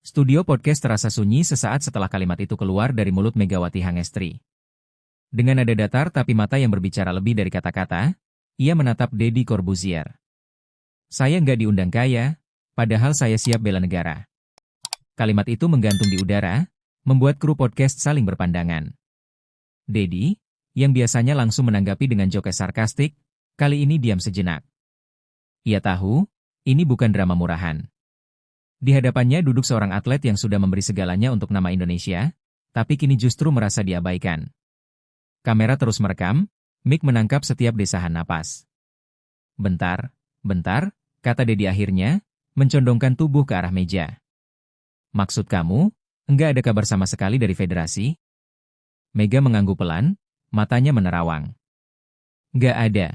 Studio podcast terasa sunyi sesaat setelah kalimat itu keluar dari mulut Megawati Hangestri. Dengan nada datar tapi mata yang berbicara lebih dari kata-kata, ia menatap Deddy Corbuzier. Saya nggak diundang kaya, padahal saya siap bela negara. Kalimat itu menggantung di udara, membuat kru podcast saling berpandangan. Deddy, yang biasanya langsung menanggapi dengan jokes sarkastik, kali ini diam sejenak. Ia tahu, ini bukan drama murahan. Di hadapannya duduk seorang atlet yang sudah memberi segalanya untuk nama Indonesia, tapi kini justru merasa diabaikan. Kamera terus merekam, mic menangkap setiap desahan napas. Bentar, kata Deddy akhirnya, mencondongkan tubuh ke arah meja. Maksud kamu, enggak ada kabar sama sekali dari federasi? Mega mengangguk pelan, matanya menerawang. Enggak ada.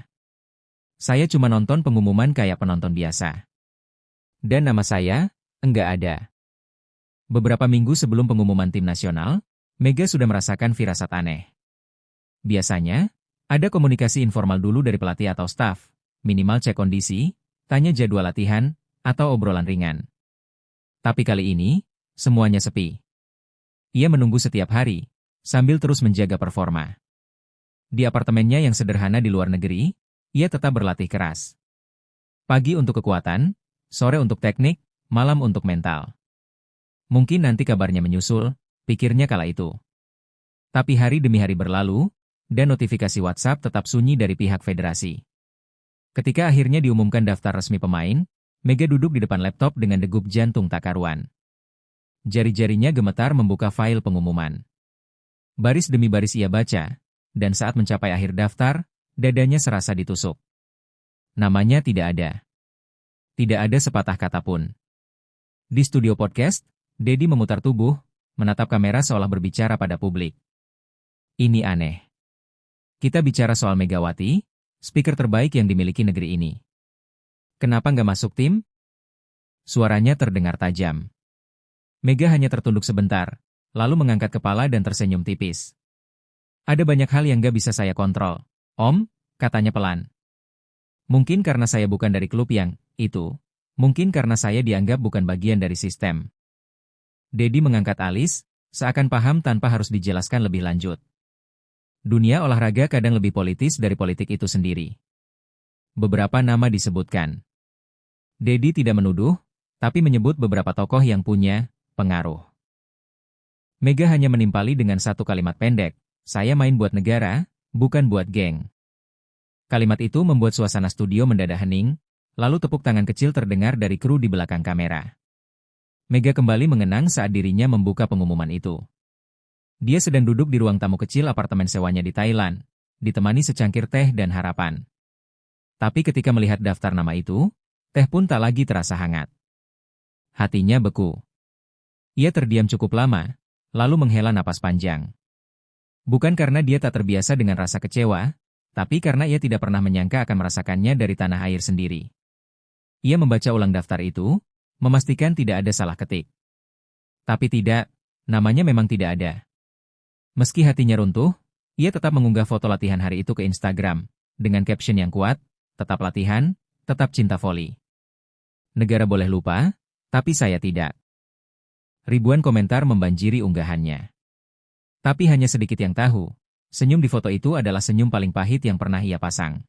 Saya cuma nonton pengumuman kayak penonton biasa. Dan nama saya, enggak ada. Beberapa minggu sebelum pengumuman tim nasional, Mega sudah merasakan firasat aneh. Biasanya, ada komunikasi informal dulu dari pelatih atau staf, minimal cek kondisi, tanya jadwal latihan, atau obrolan ringan. Tapi kali ini, semuanya sepi. Ia menunggu setiap hari, sambil terus menjaga performa. Di apartemennya yang sederhana di luar negeri, ia tetap berlatih keras. Pagi untuk kekuatan, sore untuk teknik, malam untuk mental. Mungkin nanti kabarnya menyusul, pikirnya kala itu. Tapi hari demi hari berlalu, dan notifikasi WhatsApp tetap sunyi dari pihak federasi. Ketika akhirnya diumumkan daftar resmi pemain, Mega duduk di depan laptop dengan degup jantung tak karuan. Jari-jarinya gemetar membuka file pengumuman. Baris demi baris ia baca, dan saat mencapai akhir daftar, dadanya serasa ditusuk. Namanya tidak ada. Tidak ada sepatah kata pun. Di studio podcast, Deddy memutar tubuh, menatap kamera seolah berbicara pada publik. Ini aneh. Kita bicara soal Megawati, speaker terbaik yang dimiliki negeri ini. Kenapa nggak masuk tim? Suaranya terdengar tajam. Mega hanya tertunduk sebentar, lalu mengangkat kepala dan tersenyum tipis. Ada banyak hal yang nggak bisa saya kontrol, Om, katanya pelan. Mungkin karena saya bukan dari klub yang itu. Mungkin karena saya dianggap bukan bagian dari sistem. Deddy mengangkat alis, seakan paham tanpa harus dijelaskan lebih lanjut. Dunia olahraga kadang lebih politis dari politik itu sendiri. Beberapa nama disebutkan. Deddy tidak menuduh, tapi menyebut beberapa tokoh yang punya pengaruh. Mega hanya menimpali dengan satu kalimat pendek, saya main buat negara, bukan buat geng. Kalimat itu membuat suasana studio mendadak hening, lalu tepuk tangan kecil terdengar dari kru di belakang kamera. Mega kembali mengenang saat dirinya membuka pengumuman itu. Dia sedang duduk di ruang tamu kecil apartemen sewanya di Thailand, ditemani secangkir teh dan harapan. Tapi ketika melihat daftar nama itu, teh pun tak lagi terasa hangat. Hatinya beku. Ia terdiam cukup lama, lalu menghela napas panjang. Bukan karena dia tak terbiasa dengan rasa kecewa, tapi karena ia tidak pernah menyangka akan merasakannya dari tanah air sendiri. Ia membaca ulang daftar itu, memastikan tidak ada salah ketik. Tapi tidak, namanya memang tidak ada. Meski hatinya runtuh, ia tetap mengunggah foto latihan hari itu ke Instagram, dengan caption yang kuat, tetap latihan, tetap cinta voli. Negara boleh lupa, tapi saya tidak. Ribuan komentar membanjiri unggahannya. Tapi hanya sedikit yang tahu, senyum di foto itu adalah senyum paling pahit yang pernah ia pasang.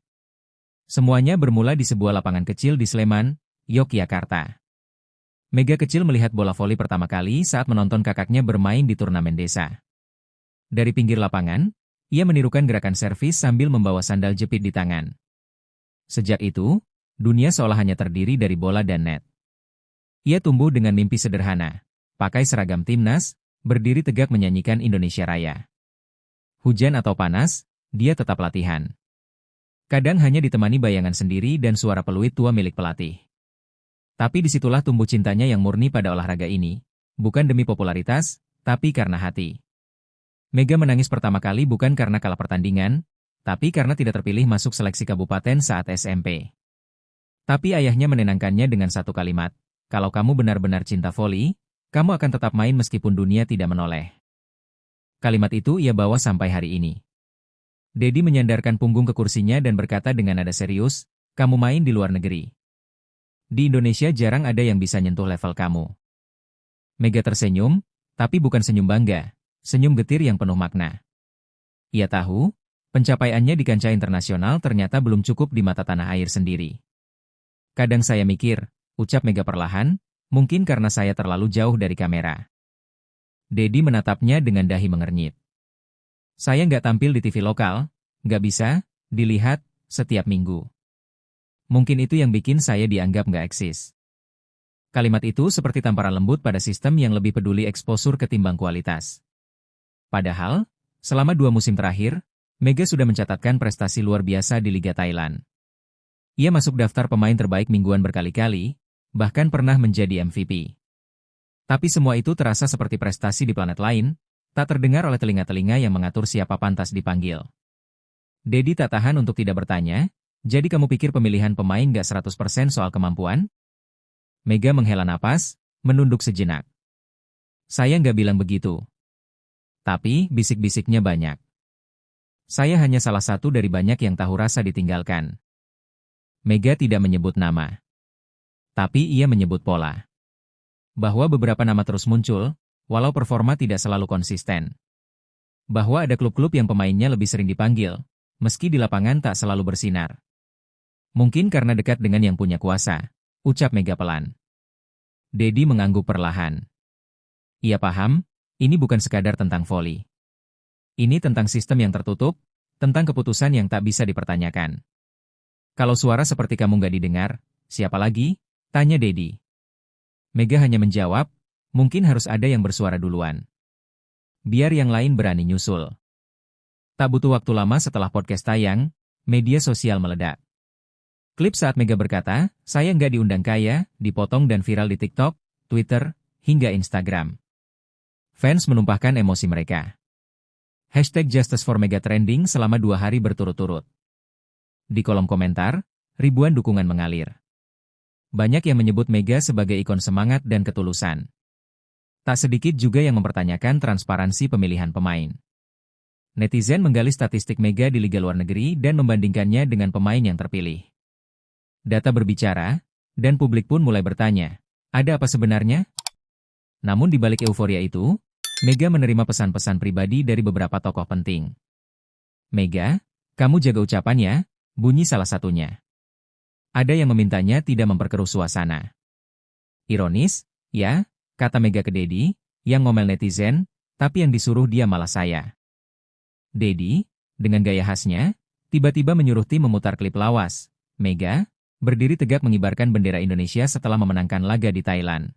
Semuanya bermula di sebuah lapangan kecil di Sleman, Yogyakarta. Mega kecil melihat bola voli pertama kali saat menonton kakaknya bermain di turnamen desa. Dari pinggir lapangan, ia menirukan gerakan servis sambil membawa sandal jepit di tangan. Sejak itu, dunia seolah hanya terdiri dari bola dan net. Ia tumbuh dengan mimpi sederhana, pakai seragam timnas, berdiri tegak menyanyikan Indonesia Raya. Hujan atau panas, dia tetap latihan. Kadang hanya ditemani bayangan sendiri dan suara peluit tua milik pelatih. Tapi disitulah tumbuh cintanya yang murni pada olahraga ini, bukan demi popularitas, tapi karena hati. Mega menangis pertama kali bukan karena kalah pertandingan, tapi karena tidak terpilih masuk seleksi kabupaten saat SMP. Tapi ayahnya menenangkannya dengan satu kalimat, kalau kamu benar-benar cinta voli, kamu akan tetap main meskipun dunia tidak menoleh. Kalimat itu ia bawa sampai hari ini. Deddy menyandarkan punggung ke kursinya dan berkata dengan nada serius, kamu main di luar negeri. Di Indonesia jarang ada yang bisa nyentuh level kamu. Mega tersenyum, tapi bukan senyum bangga, senyum getir yang penuh makna. Ia tahu, pencapaiannya di kancah internasional ternyata belum cukup di mata tanah air sendiri. Kadang saya mikir, ucap Mega perlahan, mungkin karena saya terlalu jauh dari kamera. Dedi menatapnya dengan dahi mengernyit. Saya nggak tampil di TV lokal, nggak bisa dilihat setiap minggu. Mungkin itu yang bikin saya dianggap nggak eksis. Kalimat itu seperti tamparan lembut pada sistem yang lebih peduli eksposur ketimbang kualitas. Padahal, selama 2 musim terakhir, Mega sudah mencatatkan prestasi luar biasa di Liga Thailand. Ia masuk daftar pemain terbaik mingguan berkali-kali, bahkan pernah menjadi MVP. Tapi semua itu terasa seperti prestasi di planet lain, tak terdengar oleh telinga-telinga yang mengatur siapa pantas dipanggil. Dedi tak tahan untuk tidak bertanya, jadi kamu pikir pemilihan pemain gak 100% soal kemampuan? Mega menghela napas, menunduk sejenak. Saya nggak bilang begitu. Tapi, bisik-bisiknya banyak. Saya hanya salah satu dari banyak yang tahu rasa ditinggalkan. Mega tidak menyebut nama. Tapi ia menyebut pola. Bahwa beberapa nama terus muncul, walau performa tidak selalu konsisten. Bahwa ada klub-klub yang pemainnya lebih sering dipanggil, meski di lapangan tak selalu bersinar. Mungkin karena dekat dengan yang punya kuasa, ucap Mega pelan. Dedi mengangguk perlahan. Ia paham, ini bukan sekadar tentang voli. Ini tentang sistem yang tertutup, tentang keputusan yang tak bisa dipertanyakan. Kalau suara seperti kamu nggak didengar, siapa lagi? Tanya Dedi. Mega hanya menjawab, mungkin harus ada yang bersuara duluan. Biar yang lain berani nyusul. Tak butuh waktu lama setelah podcast tayang, media sosial meledak. Klip saat Mega berkata, saya nggak diundang kaya, dipotong dan viral di TikTok, Twitter, hingga Instagram. Fans menumpahkan emosi mereka. Hashtag Justice for Mega trending selama 2 hari berturut-turut. Di kolom komentar, ribuan dukungan mengalir. Banyak yang menyebut Mega sebagai ikon semangat dan ketulusan. Tak sedikit juga yang mempertanyakan transparansi pemilihan pemain. Netizen menggali statistik Mega di liga luar negeri dan membandingkannya dengan pemain yang terpilih. Data berbicara, dan publik pun mulai bertanya, ada apa sebenarnya? Namun di balik euforia itu, Mega menerima pesan-pesan pribadi dari beberapa tokoh penting. Mega, kamu jaga ucapannya, bunyi salah satunya. Ada yang memintanya tidak memperkeruh suasana. Ironis, ya, kata Mega ke Dedi, yang ngomel netizen, tapi yang disuruh dia malah saya. Dedi, dengan gaya khasnya, tiba-tiba menyuruh tim memutar klip lawas. Mega, berdiri tegak mengibarkan bendera Indonesia setelah memenangkan laga di Thailand.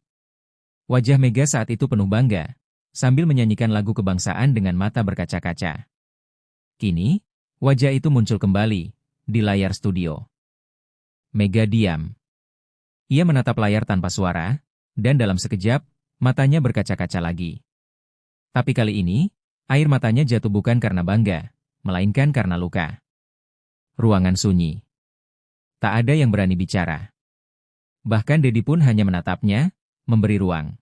Wajah Mega saat itu penuh bangga, sambil menyanyikan lagu kebangsaan dengan mata berkaca-kaca. Kini, wajah itu muncul kembali, di layar studio. Mega diam. Ia menatap layar tanpa suara, dan dalam sekejap, matanya berkaca-kaca lagi. Tapi kali ini, air matanya jatuh bukan karena bangga, melainkan karena luka. Ruangan sunyi. Tak ada yang berani bicara. Bahkan Dedi pun hanya menatapnya, memberi ruang.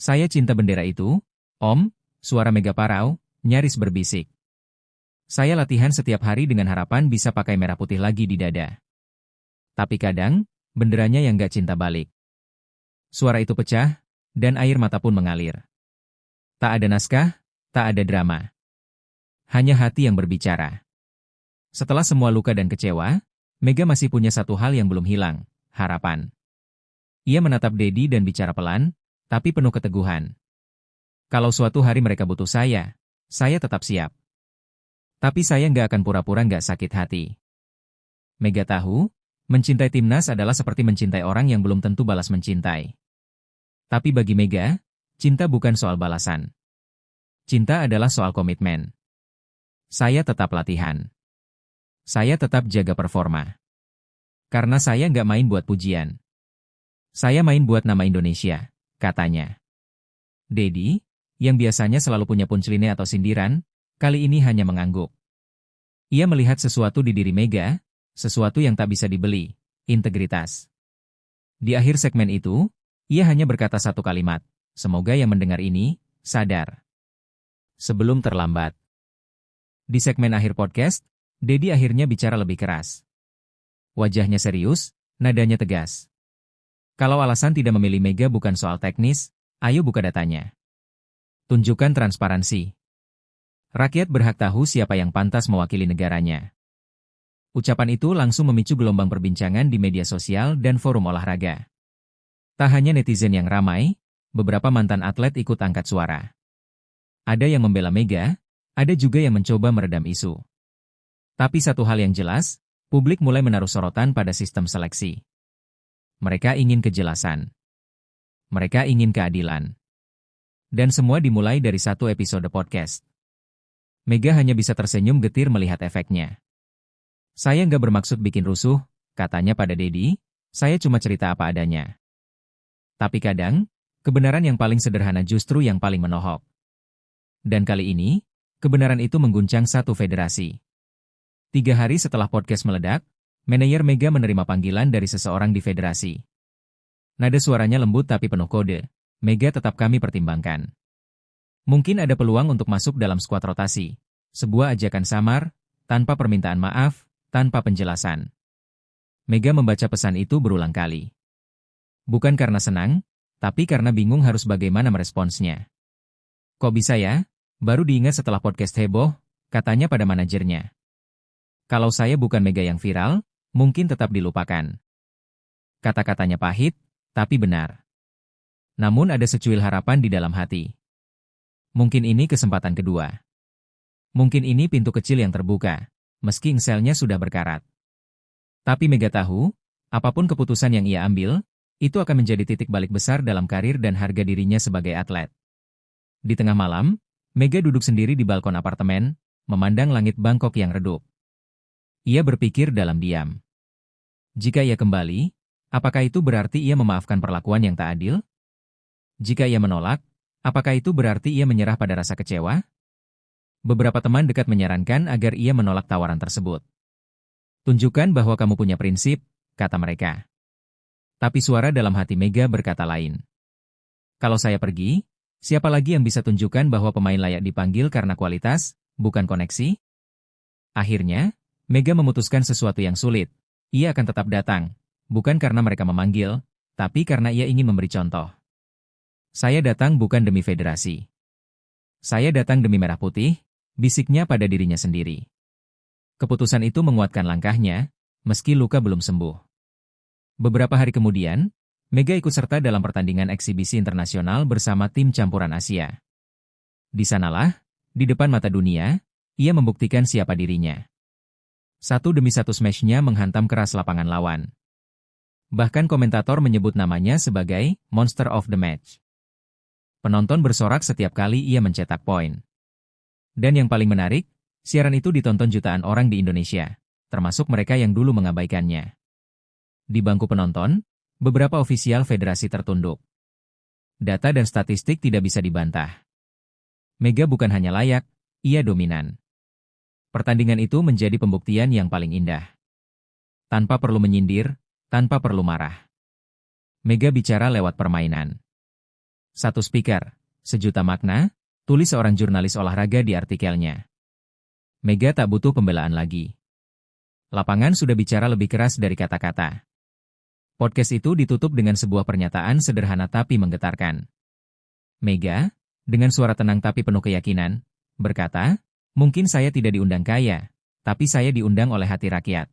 Saya cinta bendera itu, Om, suara Mega parau, nyaris berbisik. Saya latihan setiap hari dengan harapan bisa pakai merah putih lagi di dada. Tapi kadang, benderanya yang gak cinta balik. Suara itu pecah, dan air mata pun mengalir. Tak ada naskah, tak ada drama. Hanya hati yang berbicara. Setelah semua luka dan kecewa, Mega masih punya satu hal yang belum hilang, harapan. Ia menatap Dedi dan bicara pelan, tapi penuh keteguhan. Kalau suatu hari mereka butuh saya tetap siap. Tapi saya nggak akan pura-pura nggak sakit hati. Mega tahu, mencintai timnas adalah seperti mencintai orang yang belum tentu balas mencintai. Tapi bagi Mega, cinta bukan soal balasan. Cinta adalah soal komitmen. Saya tetap latihan. Saya tetap jaga performa. Karena saya nggak main buat pujian. Saya main buat nama Indonesia, katanya. Dedi, yang biasanya selalu punya punchline atau sindiran, kali ini hanya mengangguk. Ia melihat sesuatu di diri Mega, sesuatu yang tak bisa dibeli, integritas. Di akhir segmen itu, ia hanya berkata satu kalimat, semoga yang mendengar ini, sadar. Sebelum terlambat. Di segmen akhir podcast, Dedi akhirnya bicara lebih keras. Wajahnya serius, nadanya tegas. Kalau alasan tidak memilih Mega bukan soal teknis, Ayo buka datanya. Tunjukkan transparansi. Rakyat berhak tahu siapa yang pantas mewakili negaranya. Ucapan itu langsung memicu gelombang perbincangan di media sosial dan forum olahraga. Tak hanya netizen yang ramai, beberapa mantan atlet ikut angkat suara. Ada yang membela Mega, ada juga yang mencoba meredam isu. Tapi satu hal yang jelas, publik mulai menaruh sorotan pada sistem seleksi. Mereka ingin kejelasan. Mereka ingin keadilan. Dan semua dimulai dari satu episode podcast. Mega hanya bisa tersenyum getir melihat efeknya. Saya nggak bermaksud bikin rusuh, katanya pada Dedi, saya cuma cerita apa adanya. Tapi kadang, kebenaran yang paling sederhana justru yang paling menohok. Dan kali ini, kebenaran itu mengguncang satu federasi. 3 hari setelah podcast meledak, manajer Mega menerima panggilan dari seseorang di federasi. Nada suaranya lembut tapi penuh kode. Mega tetap kami pertimbangkan. Mungkin ada peluang untuk masuk dalam skuad rotasi. Sebuah ajakan samar, tanpa permintaan maaf, tanpa penjelasan. Mega membaca pesan itu berulang kali. Bukan karena senang, tapi karena bingung harus bagaimana meresponsnya. Kok bisa ya? Baru diingat setelah podcast heboh, katanya pada manajernya. Kalau saya bukan Mega yang viral, mungkin tetap dilupakan. Kata-katanya pahit, tapi benar. Namun ada secuil harapan di dalam hati. Mungkin ini kesempatan kedua. Mungkin ini pintu kecil yang terbuka, meski engselnya sudah berkarat. Tapi Mega tahu, apapun keputusan yang ia ambil, itu akan menjadi titik balik besar dalam karir dan harga dirinya sebagai atlet. Di tengah malam, Mega duduk sendiri di balkon apartemen, memandang langit Bangkok yang redup. Ia berpikir dalam diam. Jika ia kembali, apakah itu berarti ia memaafkan perlakuan yang tak adil? Jika ia menolak, apakah itu berarti ia menyerah pada rasa kecewa? Beberapa teman dekat menyarankan agar ia menolak tawaran tersebut. Tunjukkan bahwa kamu punya prinsip, kata mereka. Tapi suara dalam hati Mega berkata lain. Kalau saya pergi, siapa lagi yang bisa tunjukkan bahwa pemain layak dipanggil karena kualitas, bukan koneksi? Akhirnya, Mega memutuskan sesuatu yang sulit. Ia akan tetap datang, bukan karena mereka memanggil, tapi karena ia ingin memberi contoh. Saya datang bukan demi federasi. Saya datang demi merah putih, bisiknya pada dirinya sendiri. Keputusan itu menguatkan langkahnya, meski luka belum sembuh. Beberapa hari kemudian, Mega ikut serta dalam pertandingan eksibisi internasional bersama tim campuran Asia. Di sanalah, di depan mata dunia, ia membuktikan siapa dirinya. Satu demi satu smash-nya menghantam keras lapangan lawan. Bahkan komentator menyebut namanya sebagai Monster of the Match. Penonton bersorak setiap kali ia mencetak poin. Dan yang paling menarik, siaran itu ditonton jutaan orang di Indonesia, termasuk mereka yang dulu mengabaikannya. Di bangku penonton, beberapa ofisial federasi tertunduk. Data dan statistik tidak bisa dibantah. Mega bukan hanya layak, ia dominan. Pertandingan itu menjadi pembuktian yang paling indah. Tanpa perlu menyindir, tanpa perlu marah. Mega bicara lewat permainan. Satu speaker, sejuta makna, tulis seorang jurnalis olahraga di artikelnya. Mega tak butuh pembelaan lagi. Lapangan sudah bicara lebih keras dari kata-kata. Podcast itu ditutup dengan sebuah pernyataan sederhana tapi menggetarkan. Mega, dengan suara tenang tapi penuh keyakinan, berkata, mungkin saya tidak diundang kaya, tapi saya diundang oleh hati rakyat.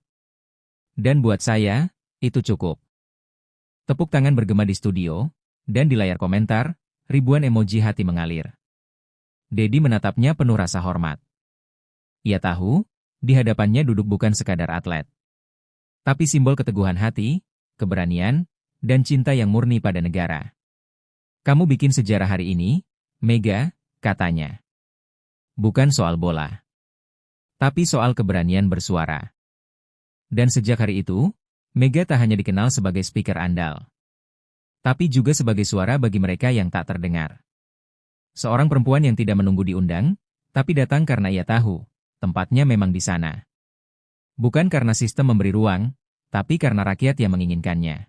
Dan buat saya, itu cukup. Tepuk tangan bergema di studio, dan di layar komentar, ribuan emoji hati mengalir. Dedi menatapnya penuh rasa hormat. Ia tahu, di hadapannya duduk bukan sekadar atlet, tapi simbol keteguhan hati, keberanian, dan cinta yang murni pada negara. Kamu bikin sejarah hari ini, Mega, katanya. Bukan soal bola, tapi soal keberanian bersuara. Dan sejak hari itu, Mega tak hanya dikenal sebagai speaker andal, tapi juga sebagai suara bagi mereka yang tak terdengar. Seorang perempuan yang tidak menunggu diundang, tapi datang karena ia tahu, tempatnya memang di sana. Bukan karena sistem memberi ruang, tapi karena rakyat yang menginginkannya.